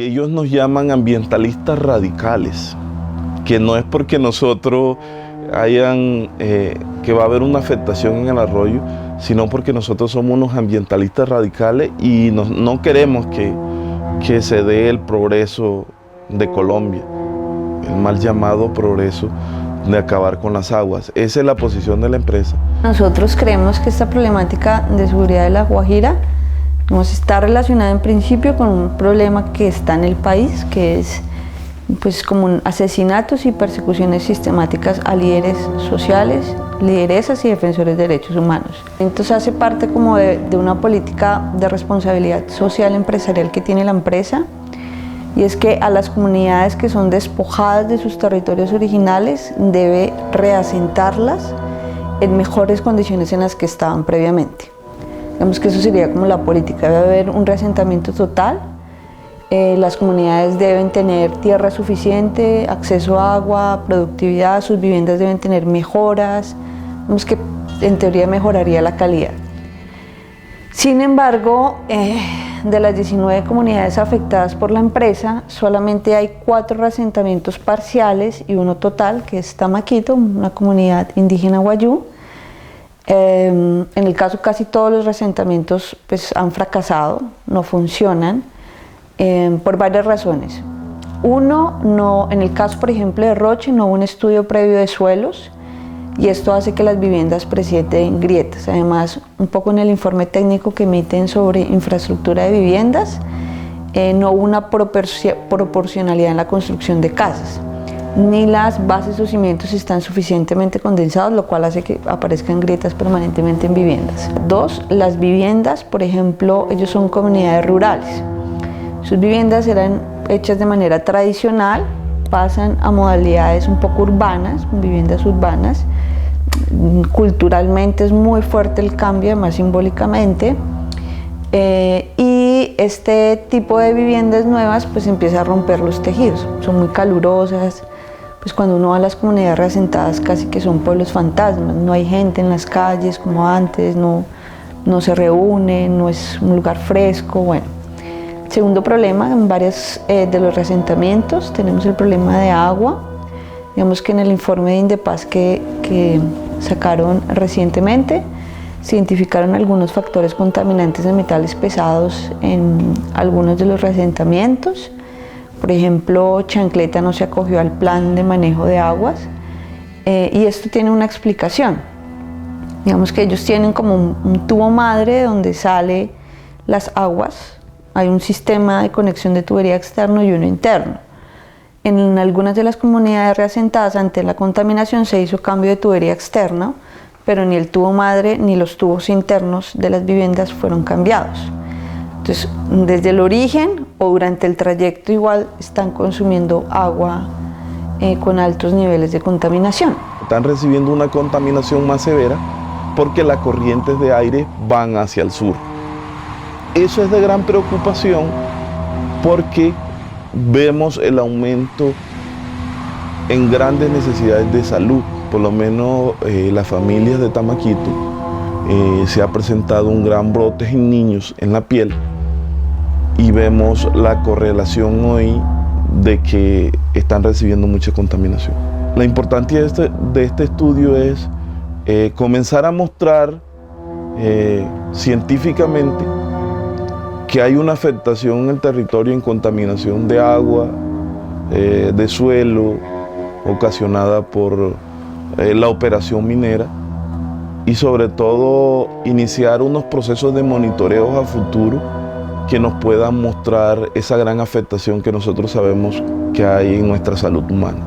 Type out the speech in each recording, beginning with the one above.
Y ellos nos llaman ambientalistas radicales, que no es porque nosotros que va a haber una afectación en el arroyo, sino porque nosotros somos unos ambientalistas radicales y no queremos que se dé el progreso de Colombia, el mal llamado progreso de acabar con las aguas. Esa es la posición de la empresa. Nosotros creemos que esta problemática de seguridad de La Guajira está relacionada en principio con un problema que está en el país, que es como asesinatos y persecuciones sistemáticas a líderes sociales, lideresas y defensores de derechos humanos. Entonces hace parte como de una política de responsabilidad social empresarial que tiene la empresa, y es que a las comunidades que son despojadas de sus territorios originales debe reasentarlas en mejores condiciones en las que estaban previamente. Digamos que eso sería como la política, debe haber un reasentamiento total. Las comunidades deben tener tierra suficiente, acceso a agua, productividad, sus viviendas deben tener mejoras, digamos que en teoría mejoraría la calidad. Sin embargo, de las 19 comunidades afectadas por la empresa, solamente hay 4 reasentamientos parciales y uno total, que es Tamaquito, una comunidad indígena guayú. En el caso casi todos los reasentamientos han fracasado, no funcionan. Por varias razones. Uno, en el caso por ejemplo de Roche no hubo un estudio previo de suelos y esto hace que las viviendas presenten grietas. Además, un poco en el informe técnico que emiten sobre infraestructura de viviendas, no hubo una proporcionalidad en la construcción de casas, ni las bases o cimientos están suficientemente condensados, lo cual hace que aparezcan grietas permanentemente en viviendas. 2, las viviendas, por ejemplo, ellos son comunidades rurales. Sus viviendas eran hechas de manera tradicional, pasan a modalidades un poco urbanas, viviendas urbanas. Culturalmente es muy fuerte el cambio, además simbólicamente. Y este tipo de viviendas nuevas empieza a romper los tejidos, son muy calurosas. Cuando uno va a las comunidades reasentadas casi que son pueblos fantasmas, no hay gente en las calles como antes, no se reúnen, no es un lugar fresco, bueno. Segundo problema, en varios de los reasentamientos tenemos el problema de agua. Digamos que en el informe de Indepaz que sacaron recientemente, se identificaron algunos factores contaminantes de metales pesados en algunos de los reasentamientos. Por ejemplo, Chancleta no se acogió al plan de manejo de aguas y esto tiene una explicación. Digamos que ellos tienen como un tubo madre donde salen las aguas. Hay un sistema de conexión de tubería externo y uno interno. En algunas de las comunidades reasentadas ante la contaminación se hizo cambio de tubería externa, pero ni el tubo madre ni los tubos internos de las viviendas fueron cambiados. Entonces, desde el origen o durante el trayecto igual están consumiendo agua con altos niveles de contaminación. Están recibiendo una contaminación más severa porque las corrientes de aire van hacia el sur. Eso es de gran preocupación porque vemos el aumento en grandes necesidades de salud. Por lo menos las familias de Tamaquito se ha presentado un gran brote en niños en la piel y vemos la correlación hoy de que están recibiendo mucha contaminación. La importancia de este estudio es comenzar a mostrar científicamente que hay una afectación en el territorio en contaminación de agua, de suelo, ocasionada por la operación minera y sobre todo iniciar unos procesos de monitoreo a futuro que nos puedan mostrar esa gran afectación que nosotros sabemos que hay en nuestra salud humana.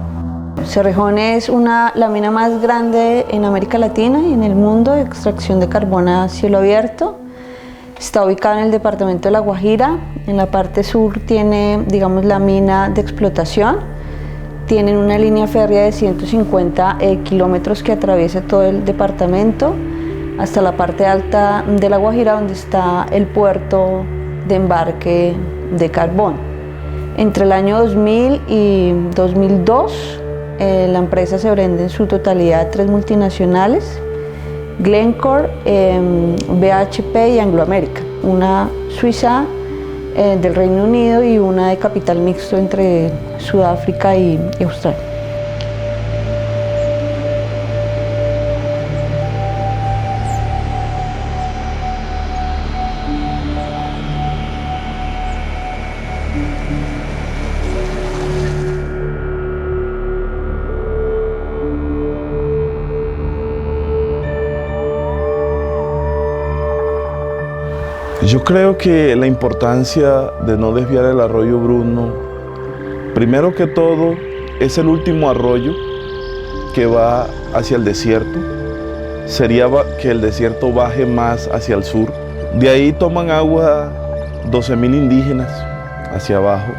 Cerrejón es la mina más grande en América Latina y en el mundo de extracción de carbón a cielo abierto. Está ubicada en el departamento de La Guajira. En la parte sur tiene, digamos, la mina de explotación. Tienen una línea férrea de 150 kilómetros que atraviesa todo el departamento hasta la parte alta de La Guajira, donde está el puerto de embarque de carbón. Entre el año 2000 y 2002, la empresa se vende en su totalidad a 3 multinacionales: Glencore, BHP y Anglo American, una suiza del Reino Unido y una de capital mixto entre Sudáfrica y Australia. Yo creo que la importancia de no desviar el arroyo Bruno, primero que todo, es el último arroyo que va hacia el desierto. Sería que el desierto baje más hacia el sur. De ahí toman agua 12.000 indígenas hacia abajo.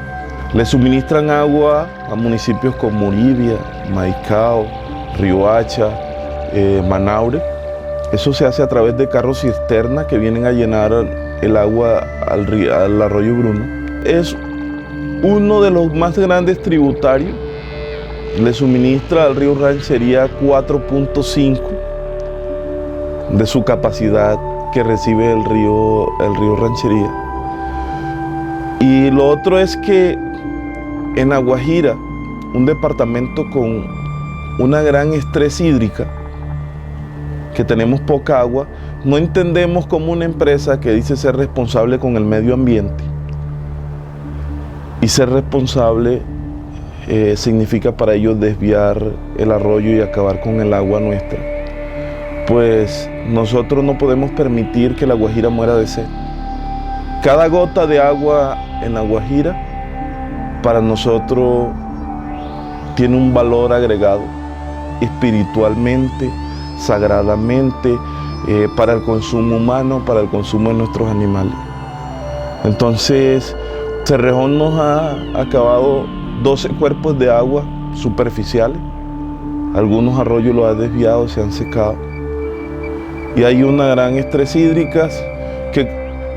Le suministran agua a municipios como Uribia, Maicao, Riohacha, Manaure. Eso se hace a través de carros cisterna que vienen a llenar el agua al arroyo Bruno. Es uno de los más grandes tributarios. Le suministra al río Ranchería 4.5 de su capacidad que recibe el río Ranchería. Y lo otro es que en La Guajira, un departamento con una gran estrés hídrica, que tenemos poca agua, no entendemos cómo una empresa que dice ser responsable con el medio ambiente y ser responsable significa para ellos desviar el arroyo y acabar con el agua nuestra. Pues nosotros no podemos permitir que La Guajira muera de sed. Cada gota de agua en La Guajira para nosotros tiene un valor agregado espiritualmente, sagradamente, para el consumo humano, para el consumo de nuestros animales. Entonces, Cerrejón nos ha acabado 12 cuerpos de agua superficiales. Algunos arroyos los ha desviado, se han secado. Y hay una gran estrés hídrica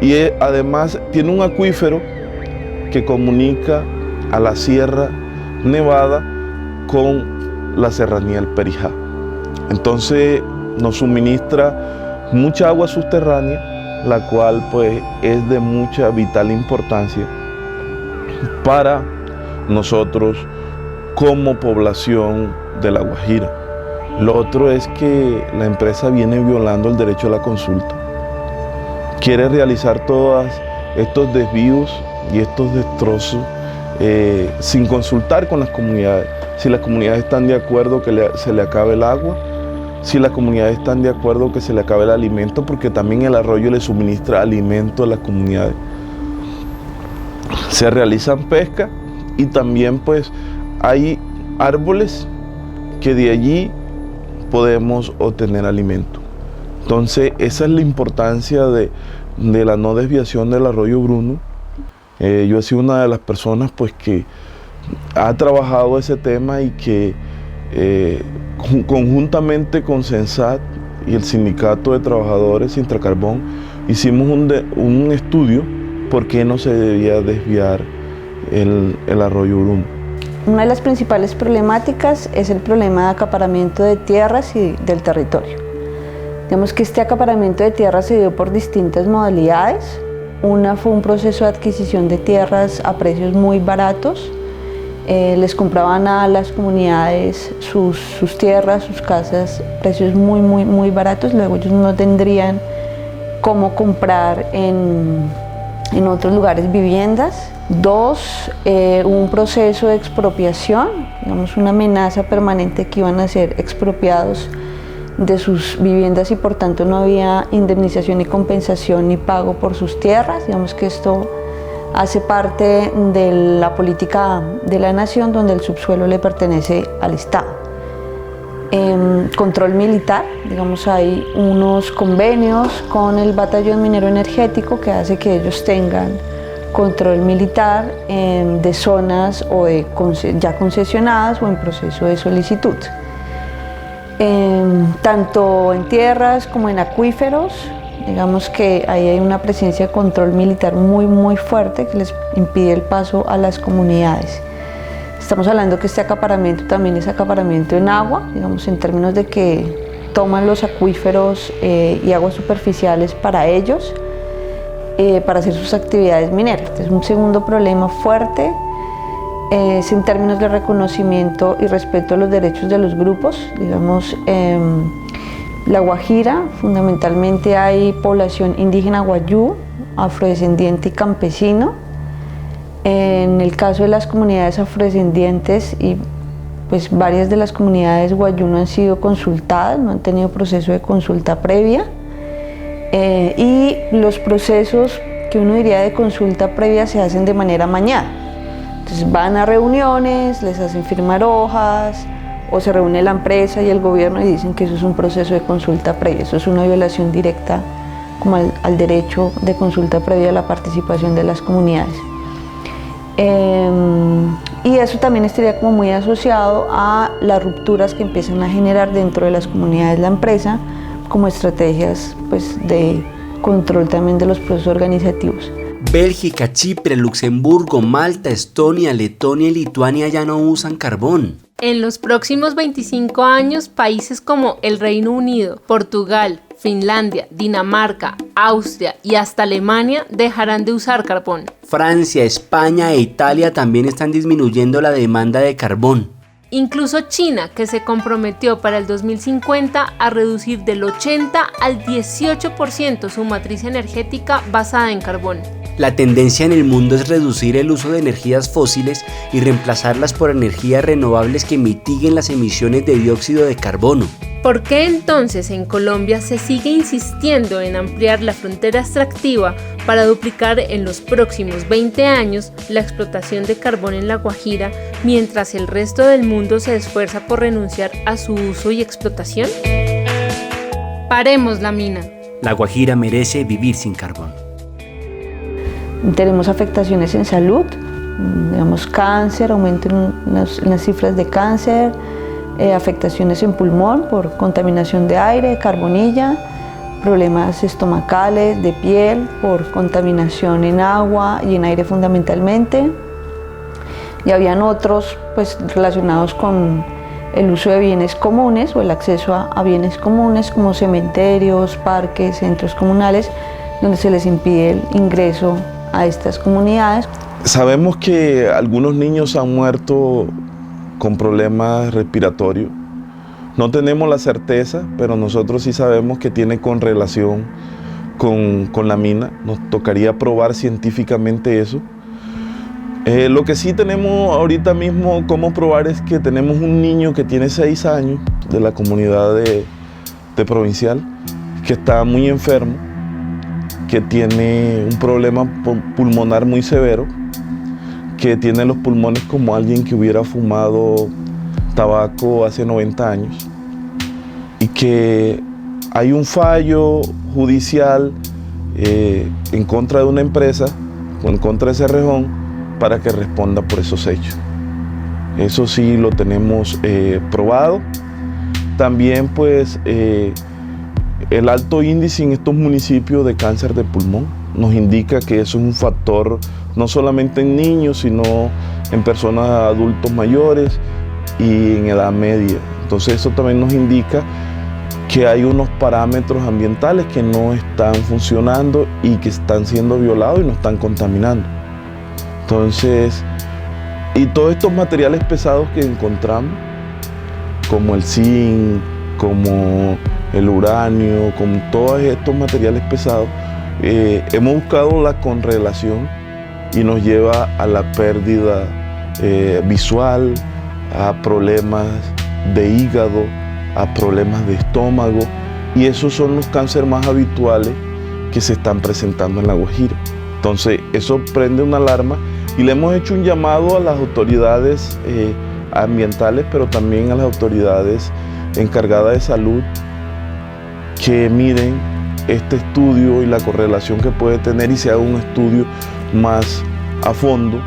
y además tiene un acuífero que comunica a la Sierra Nevada con la serranía del Perijá. Entonces nos suministra mucha agua subterránea, la cual pues es de mucha vital importancia para nosotros como población de La Guajira. Lo otro es que la empresa viene violando el derecho a la consulta. Quiere realizar todos estos desvíos y estos destrozos sin consultar con las comunidades. Si las comunidades están de acuerdo que se le acabe el agua, si las comunidades están de acuerdo que se le acabe el alimento, porque también el arroyo le suministra alimento a las comunidades. Se realizan pesca y también pues hay árboles que de allí podemos obtener alimento. Entonces esa es la importancia de la no desviación del arroyo Bruno. Yo he sido una de las personas pues que ha trabajado ese tema y que conjuntamente con Censat y el Sindicato de Trabajadores Intracarbón hicimos un estudio por qué no se debía desviar el arroyo Bruno. Una de las principales problemáticas es el problema de acaparamiento de tierras y del territorio. Digamos que este acaparamiento de tierras se dio por distintas modalidades. Una fue un proceso de adquisición de tierras a precios muy baratos. Les compraban a las comunidades sus tierras, sus casas, precios muy baratos. Luego ellos no tendrían cómo comprar en otros lugares viviendas. Dos, un proceso de expropiación, digamos una amenaza permanente que iban a ser expropiados de sus viviendas y por tanto no había indemnización ni compensación ni pago por sus tierras. Digamos que esto hace parte de la política de la nación donde el subsuelo le pertenece al Estado. Control militar, digamos hay unos convenios con el Batallón Minero Energético que hace que ellos tengan control militar de zonas o ya concesionadas o en proceso de solicitud. Tanto en tierras como en acuíferos, digamos que ahí hay una presencia de control militar muy fuerte que les impide el paso a las comunidades. Estamos hablando que este acaparamiento también es acaparamiento en agua, digamos en términos de que toman los acuíferos y aguas superficiales para ellos. para hacer sus actividades mineras. Entonces, un segundo problema fuerte es en términos de reconocimiento y respeto a los derechos de los grupos. Digamos, La Guajira, fundamentalmente hay población indígena guayú, afrodescendiente y campesino. En el caso de las comunidades afrodescendientes, y pues varias de las comunidades guayú no han sido consultadas, no han tenido proceso de consulta previa. Y los procesos que uno diría de consulta previa se hacen de manera amañada. Entonces van a reuniones, les hacen firmar hojas, o se reúne la empresa y el gobierno y dicen que eso es un proceso de consulta previa. Eso es una violación directa como al derecho de consulta previa a la participación de las comunidades. Y eso también estaría como muy asociado a las rupturas que empiezan a generar dentro de las comunidades la empresa, como estrategias pues, de control también de los procesos organizativos. Bélgica, Chipre, Luxemburgo, Malta, Estonia, Letonia y Lituania ya no usan carbón. En los próximos 25 años, países como el Reino Unido, Portugal, Finlandia, Dinamarca, Austria y hasta Alemania dejarán de usar carbón. Francia, España e Italia también están disminuyendo la demanda de carbón. Incluso China, que se comprometió para el 2050 a reducir del 80 al 18% su matriz energética basada en carbón. La tendencia en el mundo es reducir el uso de energías fósiles y reemplazarlas por energías renovables que mitiguen las emisiones de dióxido de carbono. ¿Por qué entonces en Colombia se sigue insistiendo en ampliar la frontera extractiva para duplicar en los próximos 20 años la explotación de carbón en La Guajira, mientras el resto del mundo se esfuerza por renunciar a su uso y explotación? Paremos la mina. La Guajira merece vivir sin carbón. Tenemos afectaciones en salud, digamos cáncer, aumento en las cifras de cáncer, afectaciones en pulmón por contaminación de aire, carbonilla, problemas estomacales, de piel por contaminación en agua y en aire fundamentalmente. Y habían otros pues, relacionados con el uso de bienes comunes o el acceso a bienes comunes como cementerios, parques, centros comunales, donde se les impide el ingreso a estas comunidades. Sabemos que algunos niños han muerto con problemas respiratorios. No tenemos la certeza, pero nosotros sí sabemos que tiene correlación con la mina. Nos tocaría probar científicamente eso. Lo que sí tenemos ahorita mismo cómo probar es que tenemos un niño que tiene 6 años de la comunidad de Provincial, que está muy enfermo, que tiene un problema pulmonar muy severo, que tiene los pulmones como alguien que hubiera fumado tabaco hace 90 años y que hay un fallo judicial en contra de una empresa o en contra de Cerrejón para que responda por esos hechos. Eso sí lo tenemos probado. También pues el alto índice en estos municipios de cáncer de pulmón nos indica que eso es un factor no solamente en niños, sino en personas adultos mayores y en edad media. Entonces eso también nos indica que hay unos parámetros ambientales que no están funcionando y que están siendo violados y nos están contaminando. Entonces, y todos estos materiales pesados que encontramos, como el zinc, como el uranio, como todos estos materiales pesados, hemos buscado la correlación y nos lleva a la pérdida visual, a problemas de hígado, a problemas de estómago, y esos son los cánceres más habituales que se están presentando en La Guajira. Entonces eso prende una alarma y le hemos hecho un llamado a las autoridades ambientales, pero también a las autoridades encargadas de salud, que miren este estudio y la correlación que puede tener y se haga un estudio más a fondo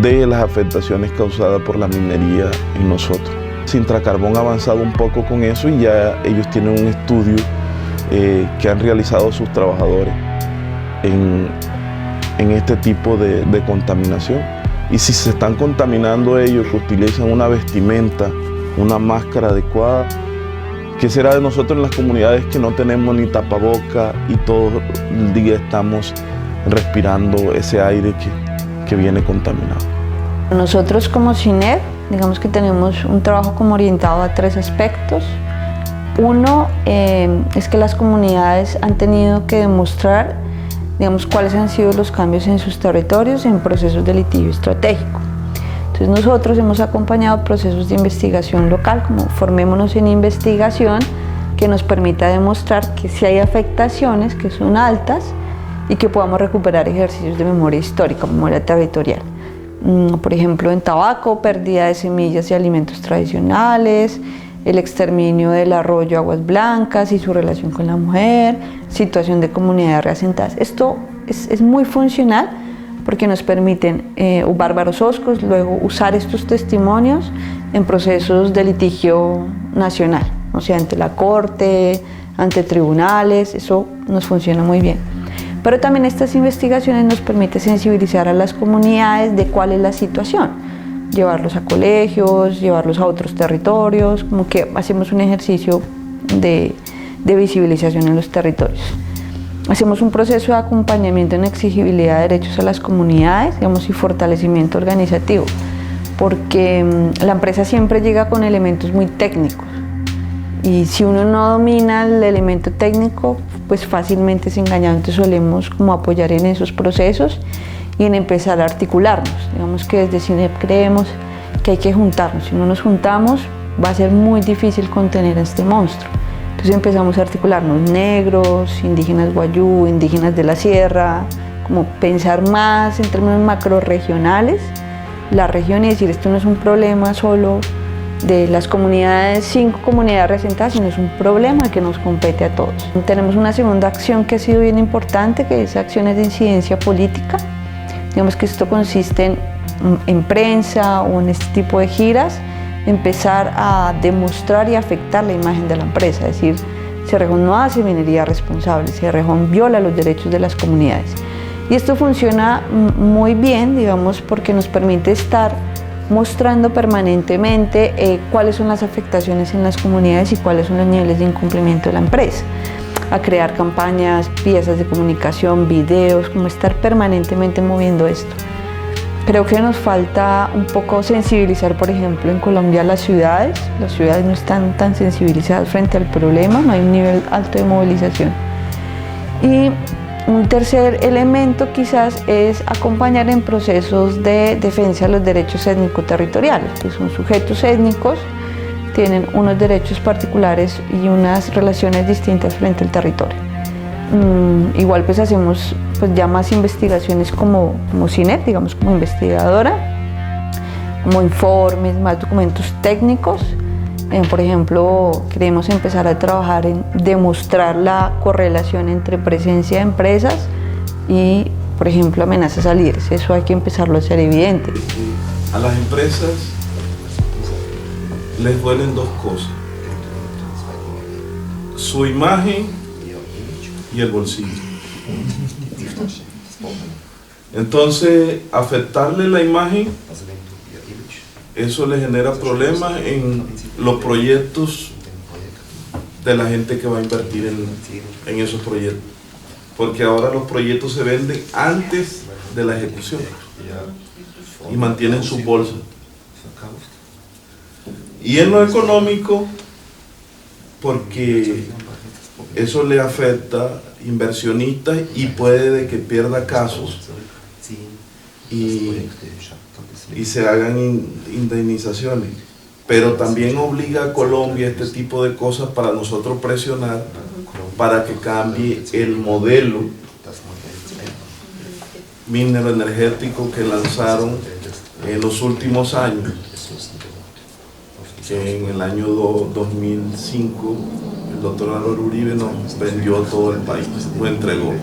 de las afectaciones causadas por la minería en nosotros. Sintracarbón ha avanzado un poco con eso y ya ellos tienen un estudio que han realizado sus trabajadores en este tipo de contaminación. Y si se están contaminando ellos, que utilizan una vestimenta, una máscara adecuada, ¿Qué será de nosotros en las comunidades que no tenemos ni tapaboca y todo el día estamos respirando ese aire que viene contaminado? Nosotros como CINEP, digamos que tenemos un trabajo como orientado a 3 aspectos. Uno es que las comunidades han tenido que demostrar, digamos, cuáles han sido los cambios en sus territorios en procesos de litigio estratégico. Entonces nosotros hemos acompañado procesos de investigación local, como Formémonos en Investigación, que nos permita demostrar que si hay afectaciones que son altas y que podamos recuperar ejercicios de memoria histórica, memoria territorial. Por ejemplo, en tabaco, pérdida de semillas y alimentos tradicionales, el exterminio del arroyo Aguas Blancas y su relación con la mujer, situación de comunidades reasentadas. Esto es muy funcional porque nos permiten, Bárbaros Oscos, luego usar estos testimonios en procesos de litigio nacional, o sea, ante la corte, ante tribunales, eso nos funciona muy bien. Pero también estas investigaciones nos permiten sensibilizar a las comunidades de cuál es la situación, llevarlos a colegios, llevarlos a otros territorios, como que hacemos un ejercicio de visibilización en los territorios. Hacemos un proceso de acompañamiento en exigibilidad de derechos a las comunidades, digamos, y fortalecimiento organizativo, porque la empresa siempre llega con elementos muy técnicos y si uno no domina el elemento técnico, pues fácilmente es engañado. Entonces solemos como apoyar en esos procesos y en empezar a articularnos. Digamos que desde CINEP creemos que hay que juntarnos. Si no nos juntamos, va a ser muy difícil contener a este monstruo. Entonces empezamos a articularnos negros, indígenas guayú, indígenas de la sierra, como pensar más en términos macrorregionales la región y decir esto no es un problema solo de las comunidades, 5 comunidades reasentadas, sino es un problema que nos compete a todos. Tenemos una segunda acción que ha sido bien importante, que es acciones de incidencia política. Digamos que esto consiste en prensa o en este tipo de giras, empezar a demostrar y afectar la imagen de la empresa, es decir, Cerrejón no hace minería responsable, Cerrejón viola los derechos de las comunidades. Y esto funciona muy bien, digamos, porque nos permite estar mostrando permanentemente cuáles son las afectaciones en las comunidades y cuáles son los niveles de incumplimiento de la empresa. A crear campañas, piezas de comunicación, videos, como estar permanentemente moviendo esto. Creo que nos falta un poco sensibilizar, por ejemplo, en Colombia las ciudades no están tan sensibilizadas frente al problema, no hay un nivel alto de movilización. Y un tercer elemento quizás es acompañar en procesos de defensa de los derechos étnico-territoriales, que son sujetos étnicos, tienen unos derechos particulares y unas relaciones distintas frente al territorio. Igual pues hacemos pues ya más investigaciones como CINEP, digamos como investigadora, como informes, más documentos técnicos. Por ejemplo, queremos empezar a trabajar en demostrar la correlación entre presencia de empresas y, por ejemplo, amenazas a líderes. Eso hay que empezarlo a hacer evidente. A las empresas les duelen 2 cosas: su imagen y el bolsillo. Entonces, afectarle la imagen, eso le genera problemas en los proyectos de la gente que va a invertir en esos proyectos, porque ahora los proyectos se venden antes de la ejecución y mantienen sus bolsas. Y en lo económico, porque eso le afecta a inversionistas y puede de que pierda casos y se hagan indemnizaciones. Pero también obliga a Colombia este tipo de cosas para nosotros presionar para que cambie el modelo minero energético que lanzaron en los últimos años, que en el año 2005 el doctor Álvaro Uribe nos vendió todo el país, lo entregó.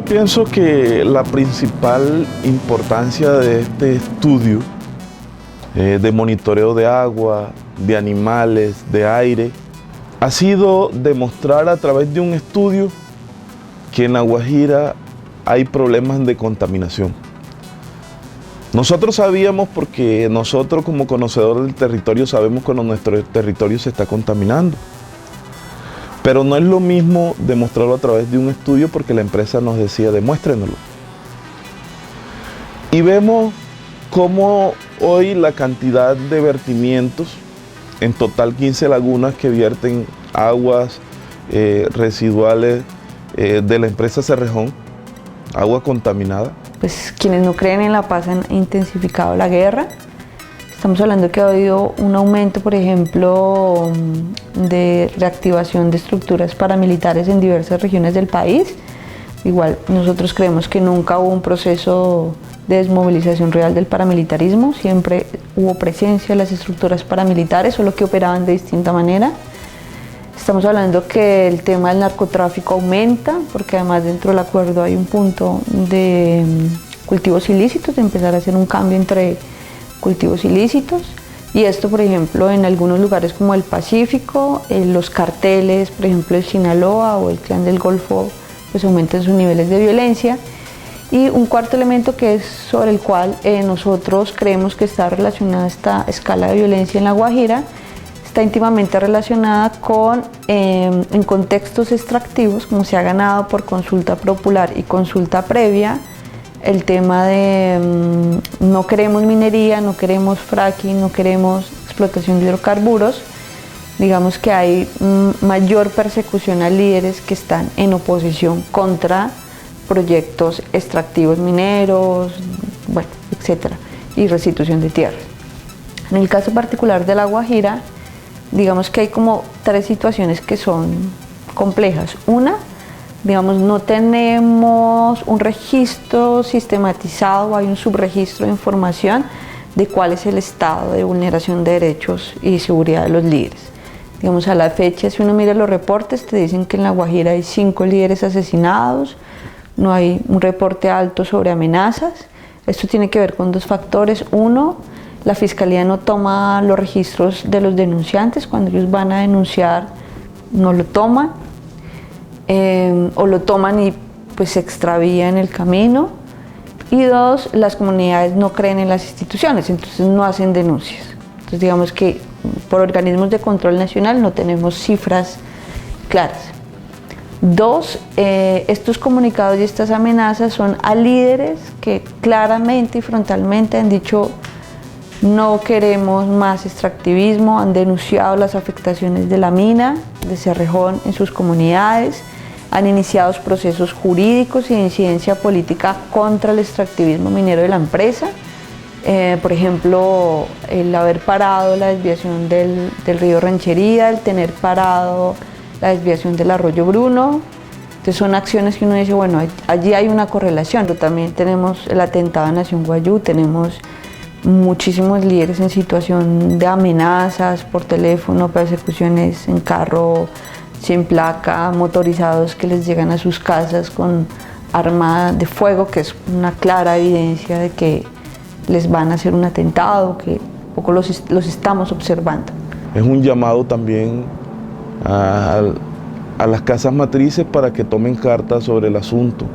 pienso que la principal importancia de este estudio de monitoreo de agua, de animales, de aire, ha sido demostrar a través de un estudio que en La Guajira hay problemas de contaminación. Nosotros sabíamos, porque nosotros como conocedores del territorio sabemos cuando nuestro territorio se está contaminando. Pero no es lo mismo demostrarlo a través de un estudio, porque la empresa nos decía, demuéstrenoslo. Y vemos cómo hoy la cantidad de vertimientos, en total 15 lagunas que vierten aguas residuales de la empresa Cerrejón, agua contaminada. Pues quienes no creen en la paz han intensificado la guerra. Estamos hablando que ha habido un aumento, por ejemplo, de reactivación de estructuras paramilitares en diversas regiones del país. Igual nosotros creemos que nunca hubo un proceso de desmovilización real del paramilitarismo, siempre hubo presencia de las estructuras paramilitares, solo que operaban de distinta manera. Estamos hablando que el tema del narcotráfico aumenta, porque además dentro del acuerdo hay un punto de cultivos ilícitos, de empezar a hacer un cambio entre cultivos ilícitos. Y esto, por ejemplo, en algunos lugares como el Pacífico, los carteles, por ejemplo, el Sinaloa o el Clan del Golfo, pues aumentan sus niveles de violencia. Y un cuarto elemento que es sobre el cual nosotros creemos que está relacionada esta escala de violencia en La Guajira, está íntimamente relacionada con, en contextos extractivos, como se ha ganado por consulta popular y consulta previa, el tema de no queremos minería, no queremos fracking, no queremos explotación de hidrocarburos. Digamos que hay mayor persecución a líderes que están en oposición contra proyectos extractivos mineros, bueno, etcétera, y restitución de tierras. En el caso particular de La Guajira, digamos que hay como tres situaciones que son complejas. Una, digamos, no tenemos un registro sistematizado, hay un subregistro de información de cuál es el estado de vulneración de derechos y seguridad de los líderes. Digamos, a la fecha, si uno mira los reportes, te dicen que en La Guajira hay 5 líderes asesinados, no hay un reporte alto sobre amenazas. Esto tiene que ver con dos factores. Uno, la Fiscalía no toma los registros de los denunciantes. Cuando ellos van a denunciar, no lo toman. O lo toman y pues se extravía en el camino. Y dos, las comunidades no creen en las instituciones, entonces no hacen denuncias. Entonces digamos que por organismos de control nacional no tenemos cifras claras. Dos, estos comunicados y estas amenazas son a líderes que claramente y frontalmente han dicho no queremos más extractivismo, han denunciado las afectaciones de la mina de Cerrejón en sus comunidades, han iniciado procesos jurídicos y de incidencia política contra el extractivismo minero de la empresa. Por ejemplo, el haber parado la desviación del río Ranchería, el tener parado la desviación del arroyo Bruno. Entonces son acciones que uno dice, bueno, allí hay una correlación. Pero también tenemos el atentado a Nación Guayú, tenemos muchísimos líderes en situación de amenazas por teléfono, persecuciones en carro sin placa, motorizados que les llegan a sus casas con arma de fuego, que es una clara evidencia de que les van a hacer un atentado, que poco los estamos observando. Es un llamado también a las casas matrices para que tomen cartas sobre el asunto,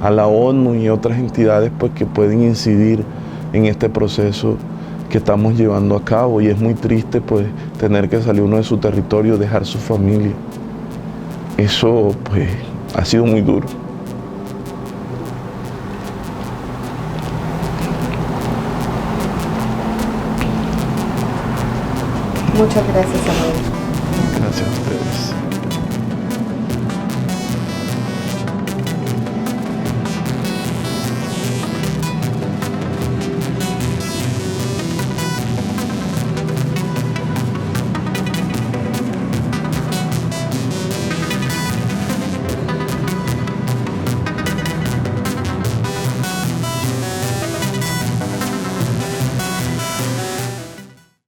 a la ONU y otras entidades pues, que pueden incidir en este proceso que estamos llevando a cabo. Y es muy triste pues, tener que salir uno de su territorio, dejar su familia. Eso pues, ha sido muy duro. Muchas gracias, Salvador. Gracias a ustedes.